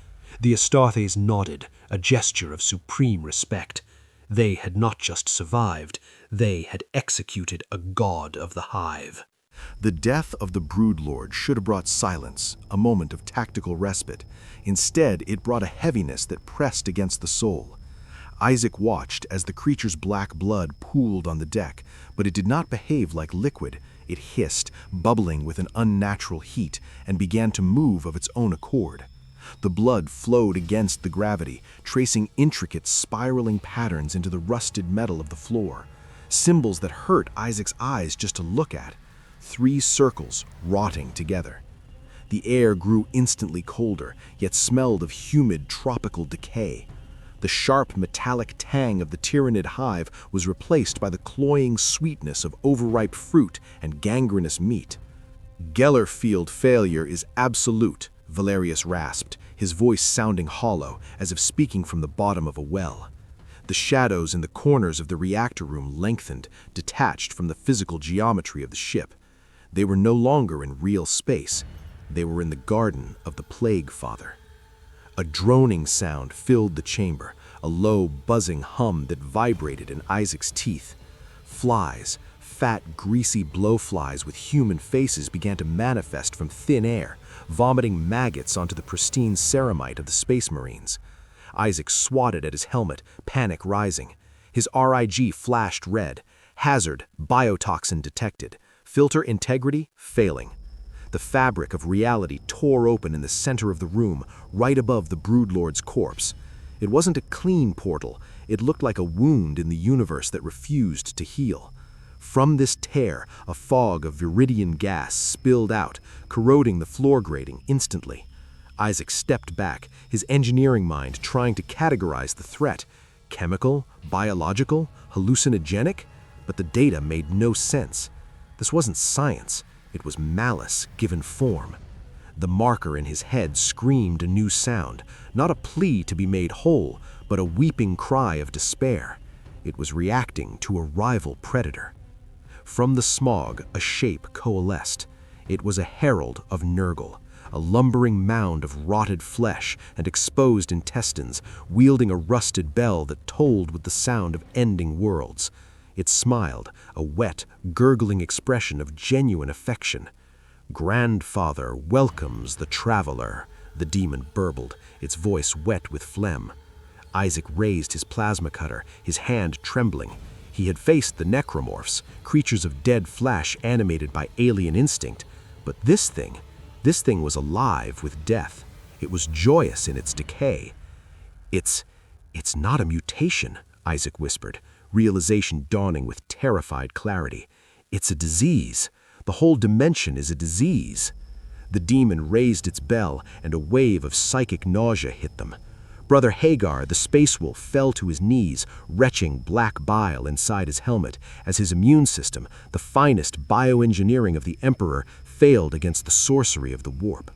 The Astartes nodded, a gesture of supreme respect. They had not just survived, they had executed a god of the hive. The death of the Broodlord should have brought silence, a moment of tactical respite. Instead, it brought a heaviness that pressed against the soul. Isaac watched as the creature's black blood pooled on the deck, but it did not behave like liquid. It hissed, bubbling with an unnatural heat, and began to move of its own accord. The blood flowed against the gravity, tracing intricate, spiraling patterns into the rusted metal of the floor. Symbols that hurt Isaac's eyes just to look at. 3 circles rotting together. The air grew instantly colder, yet smelled of humid, tropical decay. The sharp, metallic tang of the Tyranid hive was replaced by the cloying sweetness of overripe fruit and gangrenous meat. Gellerfield failure is absolute, Valerius rasped, his voice sounding hollow, as if speaking from the bottom of a well. The shadows in the corners of the reactor room lengthened, detached from the physical geometry of the ship. They were no longer in real space. They were in the garden of the Plague Father. A droning sound filled the chamber, a low, buzzing hum that vibrated in Isaac's teeth. Flies, fat, greasy blowflies with human faces began to manifest from thin air, vomiting maggots onto the pristine ceramite of the Space Marines. Isaac swatted at his helmet, panic rising. His RIG flashed red. Hazard, biotoxin detected. Filter integrity failing. The fabric of reality tore open in the center of the room, right above the Broodlord's corpse. It wasn't a clean portal. It looked like a wound in the universe that refused to heal. From this tear, a fog of viridian gas spilled out, corroding the floor grating instantly. Isaac stepped back, his engineering mind trying to categorize the threat. Chemical? Biological? Hallucinogenic? But the data made no sense. This wasn't science. It was malice given form. The marker in his head screamed a new sound, not a plea to be made whole, but a weeping cry of despair. It was reacting to a rival predator. From the smog, a shape coalesced. It was a herald of Nurgle, a lumbering mound of rotted flesh and exposed intestines, wielding a rusted bell that tolled with the sound of ending worlds. It smiled, a wet, gurgling expression of genuine affection. "Grandfather welcomes the traveler," the demon burbled, its voice wet with phlegm. Isaac raised his plasma cutter, his hand trembling. He had faced the necromorphs, creatures of dead flesh animated by alien instinct, but this thing was alive with death. It was joyous in its decay. It's not a mutation," Isaac whispered, realization dawning with terrified clarity. "It's a disease. The whole dimension is a disease." The demon raised its bell, and a wave of psychic nausea hit them. Brother Hagar, the space wolf, fell to his knees, retching black bile inside his helmet, as his immune system, the finest bioengineering of the Emperor, failed against the sorcery of the warp.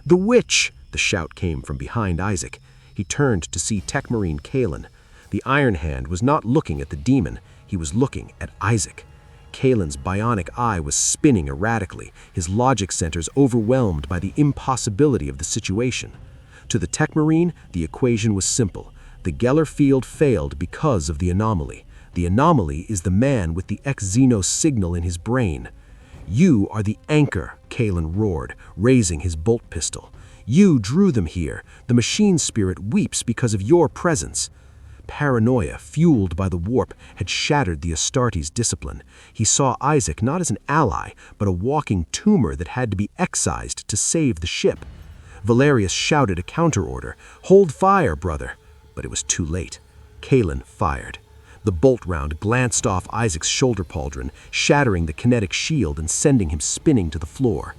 "The witch!" the shout came from behind Isaac. He turned to see Tech Marine Kalen. The Iron Hand was not looking at the demon, he was looking at Isaac. Kalen's bionic eye was spinning erratically, his logic centers overwhelmed by the impossibility of the situation. To the Tech Marine, the equation was simple. The Gellerfield failed because of the anomaly. The anomaly is the man with the X-Xeno signal in his brain. "You are the anchor," Kalen roared, raising his bolt pistol. "You drew them here. The machine spirit weeps because of your presence." Paranoia, fueled by the warp, had shattered the Astartes' discipline. He saw Isaac not as an ally, but a walking tumor that had to be excised to save the ship. Valerius shouted a counterorder, "Hold fire, brother!" But it was too late. Kalen fired. The bolt round glanced off Isaac's shoulder pauldron, shattering the kinetic shield and sending him spinning to the floor.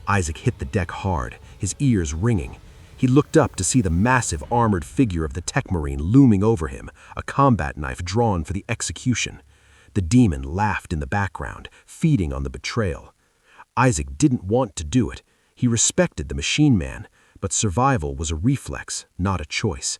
Isaac hit the deck hard, his ears ringing. He looked up to see the massive armored figure of the Tech Marine looming over him, a combat knife drawn for the execution. The demon laughed in the background, feeding on the betrayal. Isaac didn't want to do it. He respected the machine man, but survival was a reflex, not a choice.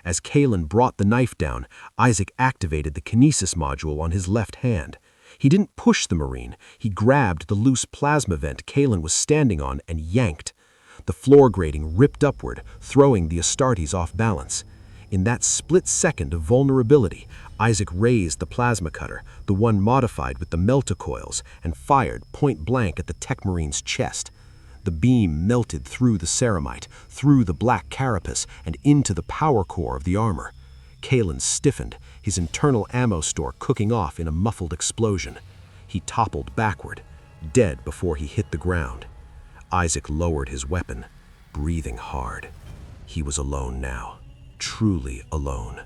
As Kalen brought the knife down, Isaac activated the kinesis module on his left hand. He didn't push the Marine. He grabbed the loose plasma vent Kalen was standing on and yanked. The floor grating ripped upward, throwing the Astartes off balance. In that split second of vulnerability, Isaac raised the plasma cutter, the one modified with the melta-coils, and fired point blank at the Tech Marine's chest. The beam melted through the ceramite, through the black carapace, and into the power core of the armor. Kalen stiffened, his internal ammo store cooking off in a muffled explosion. He toppled backward, dead before he hit the ground. Isaac lowered his weapon, breathing hard. He was alone now, truly alone.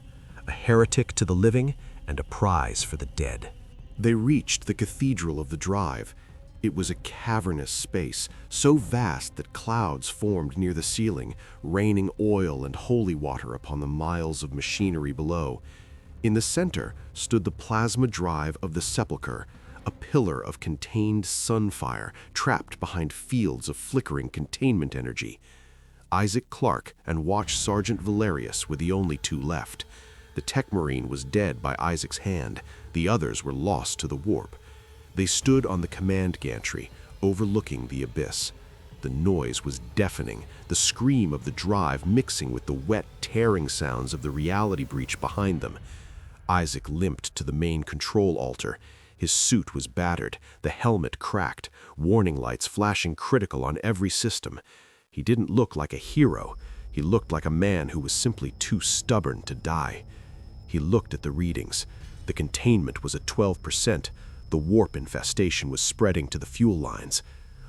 A heretic to the living and a prize for the dead. They reached the cathedral of the drive. It was a cavernous space, so vast that clouds formed near the ceiling, raining oil and holy water upon the miles of machinery below. In the center stood the plasma drive of the Sepulchre, a pillar of contained sunfire trapped behind fields of flickering containment energy. Isaac Clarke and Watch Sergeant Valerius were the only two left. The Tech Marine was dead by Isaac's hand. The others were lost to the warp. They stood on the command gantry, overlooking the abyss. The noise was deafening, the scream of the drive mixing with the wet, tearing sounds of the reality breach behind them. Isaac limped to the main control altar. His suit was battered, the helmet cracked, warning lights flashing critical on every system. He didn't look like a hero. He looked like a man who was simply too stubborn to die. He looked at the readings. The containment was at 12%. The warp infestation was spreading to the fuel lines.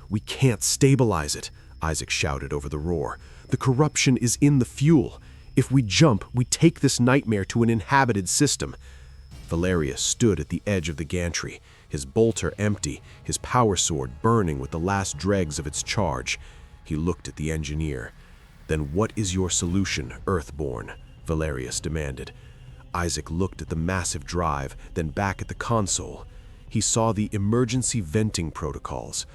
"We can't stabilize it," Isaac shouted over the roar. "The corruption is in the fuel. If we jump, we take this nightmare to an inhabited system." Valerius stood at the edge of the gantry, his bolter empty, his power sword burning with the last dregs of its charge. He looked at the engineer. "Then what is your solution, Earthborn?" Valerius demanded. Isaac looked at the massive drive, then back at the console. He saw the emergency venting protocols.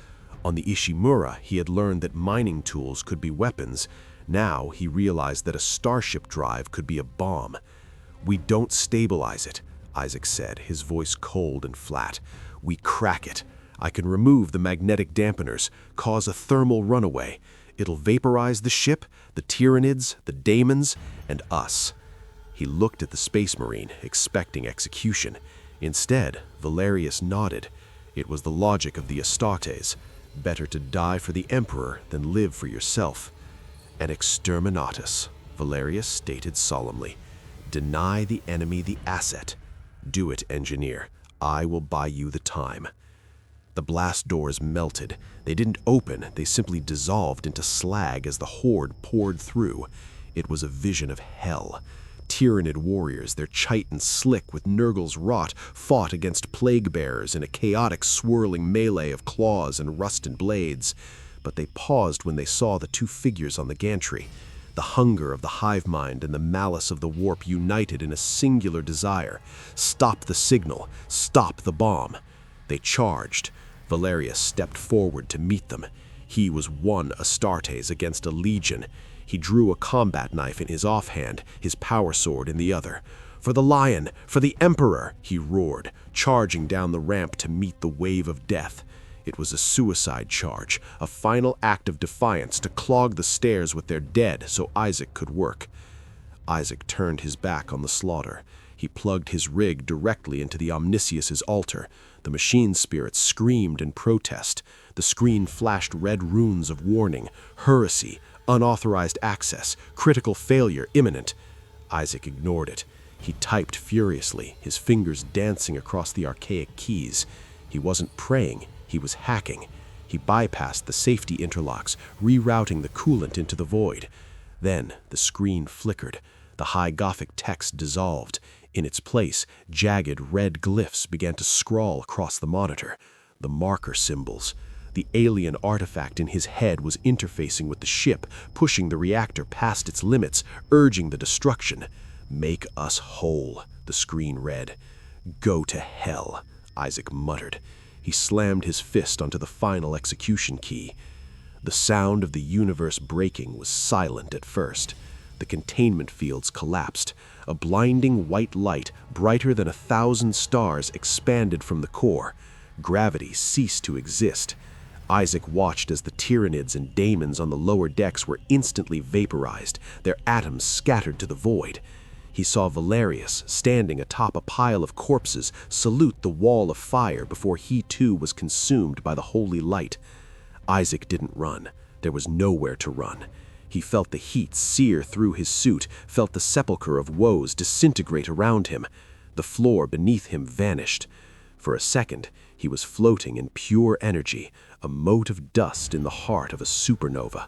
On the Ishimura, he had learned that mining tools could be weapons. Now he realized that a starship drive could be a bomb. "We don't stabilize it," Isaac said, his voice cold and flat. "We crack it. I can remove the magnetic dampeners, cause a thermal runaway. It'll vaporize the ship, the Tyranids, the daemons, and us." He looked at the Space Marine, expecting execution. Instead, Valerius nodded. It was the logic of the Astartes. Better to die for the Emperor than live for yourself. "An exterminatus," Valerius stated solemnly. "Deny the enemy the asset. Do it, engineer. I will buy you the time." The blast doors melted. They didn't open, they simply dissolved into slag as the horde poured through. It was a vision of hell. Tyranid warriors, their chitin slick with Nurgle's rot, fought against plague bearers in a chaotic swirling melee of claws and rusted blades. But they paused when they saw the two figures on the gantry. The hunger of the hive mind and the malice of the warp united in a singular desire. Stop the signal, stop the bomb. They charged. Valerius stepped forward to meet them. He was one Astartes against a legion. He drew a combat knife in his offhand, his power sword in the other. "For the Lion! For the Emperor!" he roared, charging down the ramp to meet the wave of death. It was a suicide charge, a final act of defiance to clog the stairs with their dead so Isaac could work. Isaac turned his back on the slaughter. He plugged his rig directly into the Omniscius's altar. The machine spirits screamed in protest. The screen flashed red runes of warning, heresy, unauthorized access, critical failure imminent. Isaac ignored it. He typed furiously, his fingers dancing across the archaic keys. He wasn't praying, he was hacking. He bypassed the safety interlocks, rerouting the coolant into the void. Then the screen flickered. The high Gothic text dissolved. In its place, jagged red glyphs began to scrawl across the monitor. The marker symbols. The alien artifact in his head was interfacing with the ship, pushing the reactor past its limits, urging the destruction. "Make us whole," the screen read. "Go to hell," Isaac muttered. He slammed his fist onto the final execution key. The sound of the universe breaking was silent at first. The containment fields collapsed. A blinding white light, brighter than 1,000 stars, expanded from the core. Gravity ceased to exist. Isaac watched as the Tyranids and daemons on the lower decks were instantly vaporized, their atoms scattered to the void. He saw Valerius, standing atop a pile of corpses, salute the wall of fire before he too was consumed by the holy light. Isaac didn't run. There was nowhere to run. He felt the heat sear through his suit, felt the Sepulchre of Woes disintegrate around him. The floor beneath him vanished. For a second, he was floating in pure energy, a mote of dust in the heart of a supernova.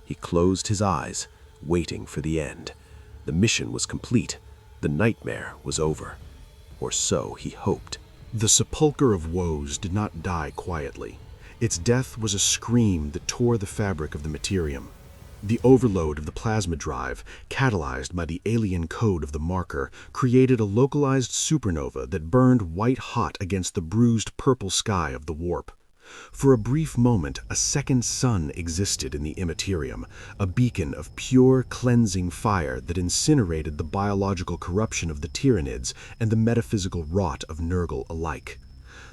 He closed his eyes, waiting for the end. The mission was complete. The nightmare was over. Or so he hoped. The Sepulchre of Woes did not die quietly. Its death was a scream that tore the fabric of the materium. The overload of the plasma drive, catalyzed by the alien code of the marker, created a localized supernova that burned white-hot against the bruised purple sky of the warp. For a brief moment, a second sun existed in the immaterium, a beacon of pure, cleansing fire that incinerated the biological corruption of the Tyranids and the metaphysical rot of Nurgle alike.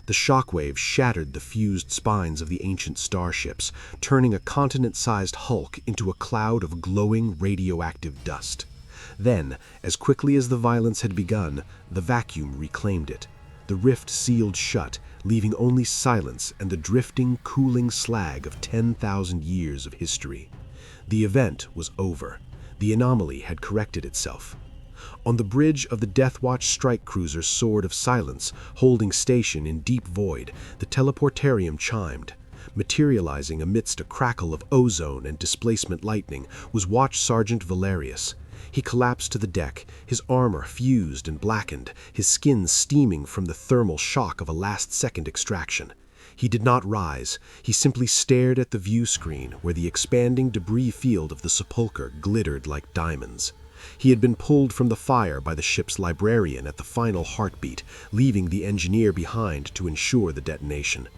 The shockwave shattered the fused spines of the ancient starships, turning a continent-sized hulk into a cloud of glowing radioactive dust. Then, as quickly as the violence had begun, the vacuum reclaimed it. The rift sealed shut, leaving only silence and the drifting, cooling slag of 10,000 years of history. The event was over. The anomaly had corrected itself. On the bridge of the Deathwatch strike cruiser Sword of Silence, holding station in deep void, the teleportarium chimed. Materializing amidst a crackle of ozone and displacement lightning was Watch Sergeant Valerius. He collapsed to the deck, his armor fused and blackened, his skin steaming from the thermal shock of a last-second extraction. He did not rise. He simply stared at the view screen where the expanding debris field of the Sepulchre glittered like diamonds. He had been pulled from the fire by the ship's librarian at the final heartbeat, leaving the engineer behind to ensure the detonation.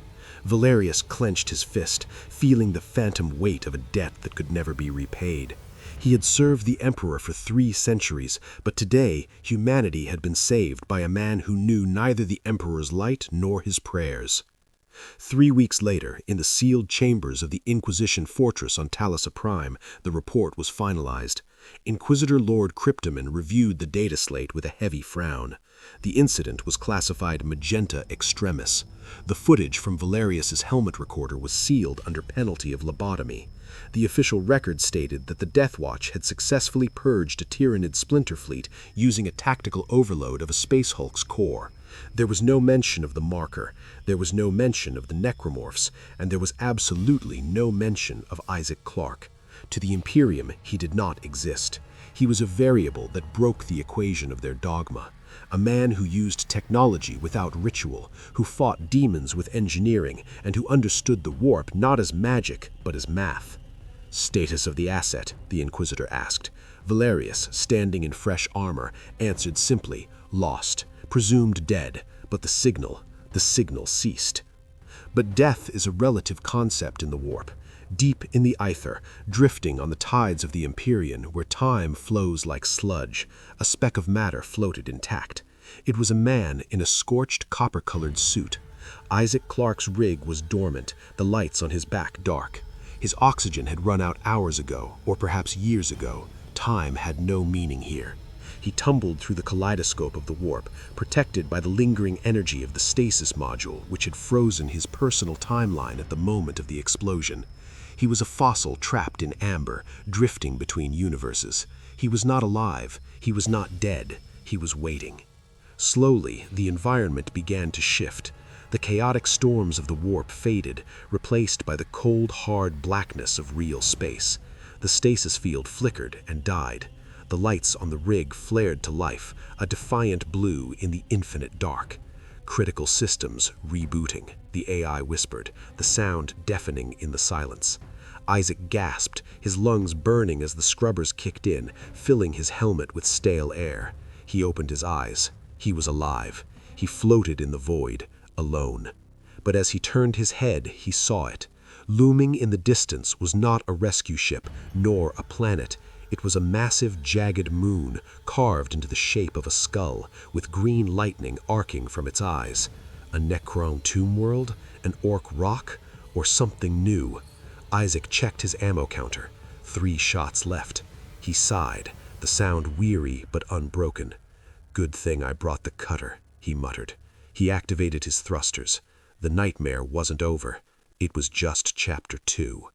Valerius clenched his fist, feeling the phantom weight of a debt that could never be repaid. He had served the Emperor for 3 centuries, but today humanity had been saved by a man who knew neither the Emperor's light nor his prayers. 3 weeks later, in the sealed chambers of the Inquisition fortress on Talisa Prime, the report was finalized. Inquisitor Lord Cryptoman reviewed the data slate with a heavy frown. The incident was classified Magenta Extremis. The footage from Valerius's helmet recorder was sealed under penalty of lobotomy. The official record stated that the Deathwatch had successfully purged a Tyranid splinter fleet using a tactical overload of a Space Hulk's core. There was no mention of the marker, there was no mention of the necromorphs, and there was absolutely no mention of Isaac Clarke. To the Imperium, he did not exist. He was a variable that broke the equation of their dogma. A man who used technology without ritual, who fought demons with engineering, and who understood the warp not as magic, but as math. "Status of the asset?" the Inquisitor asked. Valerius, standing in fresh armor, answered simply, "Lost, presumed dead, but the signal ceased." But death is a relative concept in the warp. Deep in the aether, drifting on the tides of the Empyrean, where time flows like sludge, a speck of matter floated intact. It was a man in a scorched copper-colored suit. Isaac Clarke's rig was dormant, the lights on his back dark. His oxygen had run out hours ago, or perhaps years ago. Time had no meaning here. He tumbled through the kaleidoscope of the warp, protected by the lingering energy of the stasis module, which had frozen his personal timeline at the moment of the explosion. He was a fossil trapped in amber, drifting between universes. He was not alive. He was not dead. He was waiting. Slowly, the environment began to shift. The chaotic storms of the warp faded, replaced by the cold, hard blackness of real space. The stasis field flickered and died. The lights on the rig flared to life, a defiant blue in the infinite dark. "Critical systems rebooting," the AI whispered, the sound deafening in the silence. Isaac gasped, his lungs burning as the scrubbers kicked in, filling his helmet with stale air. He opened his eyes. He was alive. He floated in the void, alone. But as he turned his head, he saw it. Looming in the distance was not a rescue ship, nor a planet. It was a massive, jagged moon carved into the shape of a skull, with green lightning arcing from its eyes. A Necron tomb world? An orc rock? Or something new? Isaac checked his ammo counter. 3 shots left. He sighed, the sound weary but unbroken. "Good thing I brought the cutter," he muttered. He activated his thrusters. The nightmare wasn't over. It was just Chapter 2.